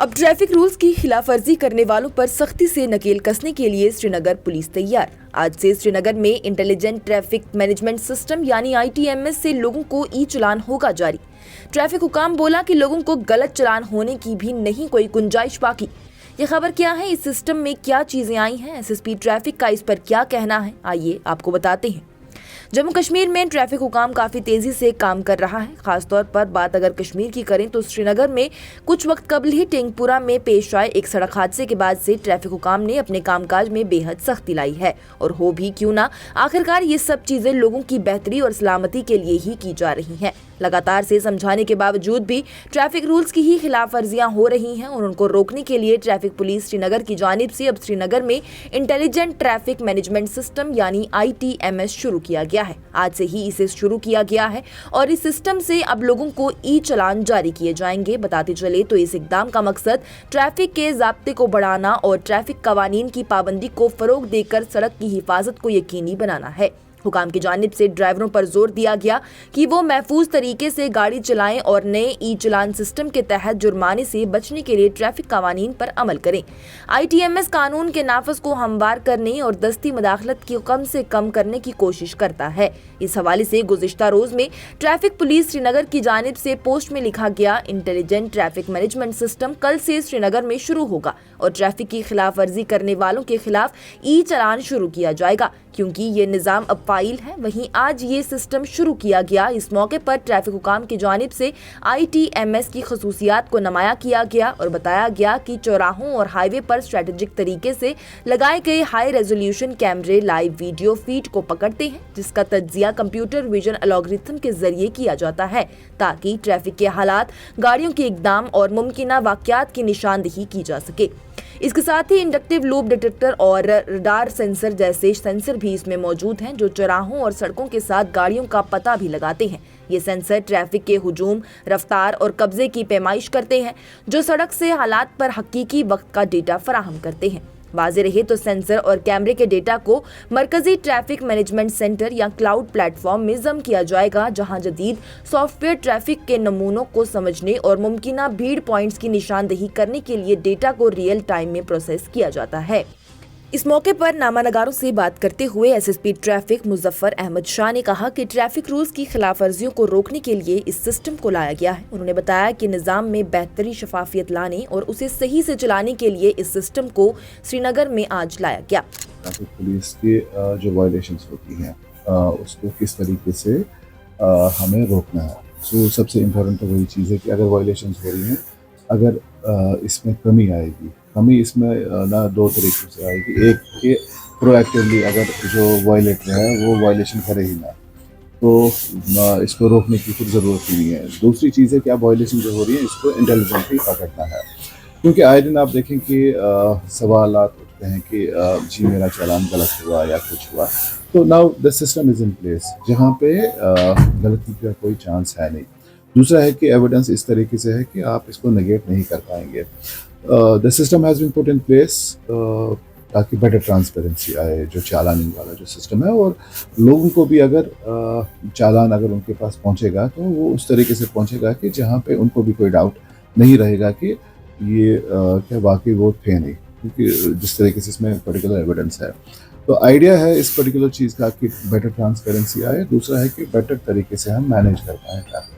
अब traffic rules की खिलाफवर्जी करने वालों पर सख्ती से नकेल कसने के लिए श्रीनगर पुलिस तैयार। आज से श्रीनगर में इंटेलिजेंट ट्रैफिक मैनेजमेंट सिस्टम यानी ITMS से लोगों को ई चालान होगा जारी। ट्रैफिक हुकाम बोला कि लोगों को गलत चालान होने की भी नहीं कोई गुंजाइश बाकी। ये खबर क्या है, इस सिस्टम में क्या चीजें आई हैं, SSP ट्रैफिक का इस पर क्या कहना है, आइए आपको बताते हैं। जम्मू कश्मीर में ट्रैफिक हुकाम काफी तेजी से काम कर रहा है। खासतौर पर बात अगर कश्मीर की करें तो श्रीनगर में कुछ वक्त कबल ही टेंगपुरा में पेश आए एक सड़क हादसे के बाद से ट्रैफिक हुकाम ने अपने कामकाज में बेहद सख्ती लाई है। और हो भी क्यों ना, आखिरकार ये सब चीजें लोगों की बेहतरी और सलामती के लिए ही की जा रही हैं। लगातार से समझाने के बावजूद भी ट्रैफिक रूल्स की ही खिलाफवर्जियां हो रही हैं और उनको रोकने के लिए ट्रैफिक पुलिस श्रीनगर की जानिब से अब श्रीनगर में इंटेलिजेंट ट्रैफिक मैनेजमेंट सिस्टम यानी ITMS शुरू किया गया है। आज से ही इसे शुरू किया गया है और इस सिस्टम से अब लोगों को ई चालान जारी किए जाएंगे। बताते चले तो इस इकदाम का मकसद ट्रैफिक के ज़ाब्ते को बढ़ाना और ट्रैफिक कवानीन की पाबंदी को फरोग देकर सड़क की हिफाजत को यकीनी बनाना है। हुकाम की जानिब से ड्राइवरों पर जोर दिया गया कि वो महफूज तरीके से गाड़ी चलाएं और नए ई चालान सिस्टम के तहत जुर्माने से बचने के लिए ट्रैफिक कवानीन पर अमल करें। ITMS कानून के नाफज को हमवार करने और दस्ती मदाखलत की कम से कम करने की कोशिश करता है। इस हवाले से गुज़िश्ता रोज में ट्रैफिक पुलिस श्रीनगर की जानिब से पोस्ट में लिखा गया, इंटेलिजेंट ट्रैफिक मैनेजमेंट सिस्टम कल से श्रीनगर में शुरू होगा और ट्रैफिक की खिलाफ वर्जी करने वालों के खिलाफ ई चालान शुरू किया जाएगा। क्योंकि ये निज़ाम अब फाइल है, वहीं आज ये सिस्टम शुरू किया गया। इस मौके पर ट्रैफिक हुकाम की जानिब से ITMS की खसूसियात को नुमाया किया गया और बताया गया कि चौराहों और हाईवे पर स्ट्रेटेजिक तरीके से लगाए गए हाई रेजोल्यूशन कैमरे लाइव वीडियो फीड को पकड़ते हैं, जिसका तज्जिया कंप्यूटर विजन एल्गोरिथम के जरिए किया जाता है ताकि ट्रैफिक के हालात, गाड़ियों के इकदाम और मुमकिना वाकयात की निशानदेही की जा सके। इसके साथ ही इंडक्टिव लूप डिटेक्टर और रडार सेंसर जैसे सेंसर भी इसमें मौजूद हैं जो चौराहों और सड़कों के साथ गाड़ियों का पता भी लगाते हैं। ये सेंसर ट्रैफिक के हुजूम, रफ्तार और कब्जे की पैमाइश करते हैं जो सड़क से हालात पर हकीकी वक्त का डेटा फराहम करते हैं। वाज़े रहे तो सेंसर और कैमरे के डेटा को मरकजी ट्रैफिक मैनेजमेंट सेंटर या क्लाउड प्लेटफॉर्म में जम किया जाएगा, जहां जदीद सॉफ्टवेयर ट्रैफिक के नमूनों को समझने और मुमकिना भीड़ पॉइंट्स की निशानदेही करने के लिए डेटा को रियल टाइम में प्रोसेस किया जाता है। इस मौके पर नामानगारों से बात करते हुए SSP ट्रैफिक मुजफ्फर अहमद शाह ने कहा कि ट्रैफिक रूल्स की खिलाफवर्जियों को रोकने के लिए इस सिस्टम को लाया गया है। उन्होंने बताया कि निज़ाम में बेहतरी, शफाफियत लाने और उसे सही से चलाने के लिए इस सिस्टम को श्रीनगर में आज लाया गया। ट्रैफिक पुलिस के जो वायलेशंस होती हैं उसको किस तरीके से हमें रोकना है। सो सबसे इम्पोर्टेंट तो वही चीज़ है कि अगर वायलेशंस हो रही हैं, अगर इसमें कमी आएगी, कमी इसमें ना दो तरीक़ों से आएगी। एक कि प्रोएक्टिवली अगर जो वायलेटर है वो वायलेशन करे ही ना, तो इसको रोकने की फिर ज़रूरत ही नहीं है। दूसरी चीज़ है कि अब वायलेशन जो हो रही है इसको इंटेलिजेंटली पकड़ना है, क्योंकि आए दिन आप देखें कि सवाल उठते हैं कि जी मेरा चालान गलत हुआ या कुछ हुआ। तो now the system is in place जहाँ पे गलती का कोई चांस है नहीं। दूसरा है कि एविडेंस इस तरीके से है कि आप इसको नेगेट नहीं कर पाएंगे। The system has been put in place ताकि बेटर ट्रांसपेरेंसी आए जो चालानी वाला जो सिस्टम है, और लोगों को भी अगर चालान अगर उनके पास पहुंचेगा तो वो उस तरीके से पहुंचेगा कि जहां पे उनको भी कोई डाउट नहीं रहेगा कि ये क्या वाकई वो थे नहीं, क्योंकि जिस तरीके से इसमें पर्टिकुलर एविडेंस है। तो आइडिया है इस पर्टिकुलर चीज़ का कि बेटर ट्रांसपेरेंसी आए। दूसरा है कि बेटर तरीके से हम मैनेज कर पाएँ traffic.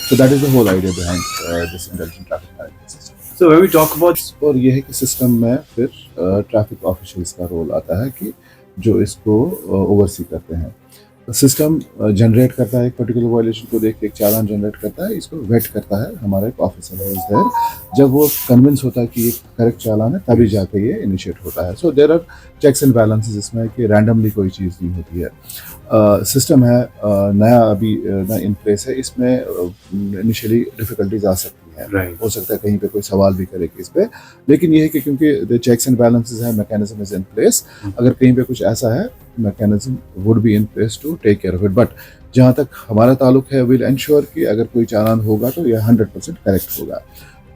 So that is the whole idea behind this intelligent traffic management system. So when we talk about, और ये है कि सिस्टम में फिर ट्रैफिक ऑफिशियल्स का रोल आता है कि जो इसको ओवरसी करते हैं। सिस्टम जनरेट करता है एक पर्टिकुलर वायलेशन को देख के एक चालान जनरेट करता है, इसको वेट करता है हमारा एक ऑफिसर है देयर। जब वो कन्विंस होता है कि ये करेक्ट चालान है तभी जाके ये इनिशिएट होता है। So there are checks and balances इसमें कि रैंडमली कोई चीज़ नहीं होती है। सिस्टम है नया अभी ना इन प्लेस है, इसमें इनिशियली डिफ़िकल्टीज आ सकती है। हो सकता है कहीं पे कोई सवाल भी करे कि इस पे, लेकिन ये है कि क्योंकि द चेक्स एंड बैलेंसेस है, मैकेनिज्म इज इन प्लेस, अगर कहीं पे कुछ ऐसा है mechanism would be in place to take care of it. But जहाँ तक हमारा ताल्लुक है, विल एंश्योर कि अगर कोई चालान होगा तो यह 100% करेक्ट होगा।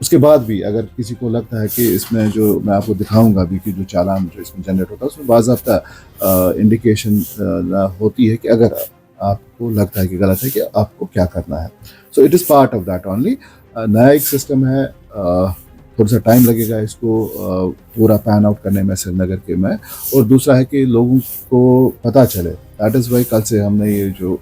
उसके बाद भी अगर किसी को लगता है कि इसमें जो मैं आपको दिखाऊंगा भी कि जो चालान जो इसमें जनरेट होता है उसमें बाज़ाब्ता इंडिकेशन होती है कि अगर आपको लगता है कि गलत है कि आपको क्या करना है। So it is part of that only. नया एक सिस्टम है, थोड़ा सा टाइम लगेगा इसको पूरा पैन आउट करने में श्रीनगर के में। और दूसरा है कि लोगों को पता चले, दैट इज़ वाई कल से हमने ये जो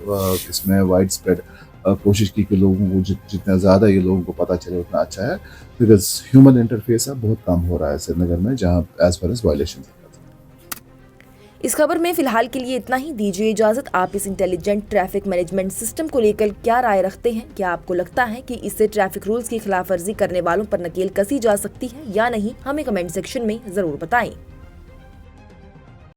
इसमें वाइड स्प्रेड कोशिश की कि लोगों को जितना ज़्यादा ये लोगों को पता चले उतना अच्छा है, बिकॉज ह्यूमन इंटरफेस अब बहुत कम हो रहा है श्रीनगर में जहाँ एज फार एज वायलेशन। इस खबर में फिलहाल के लिए इतना ही। दीजिए इजाजत। आप इस इंटेलिजेंट ट्रैफिक मैनेजमेंट सिस्टम को लेकर क्या राय रखते हैं? क्या आपको लगता है कि इससे ट्रैफिक रूल्स की खिलाफवर्जी करने वालों पर नकेल कसी जा सकती है या नहीं? हमें कमेंट सेक्शन में जरूर बताएं।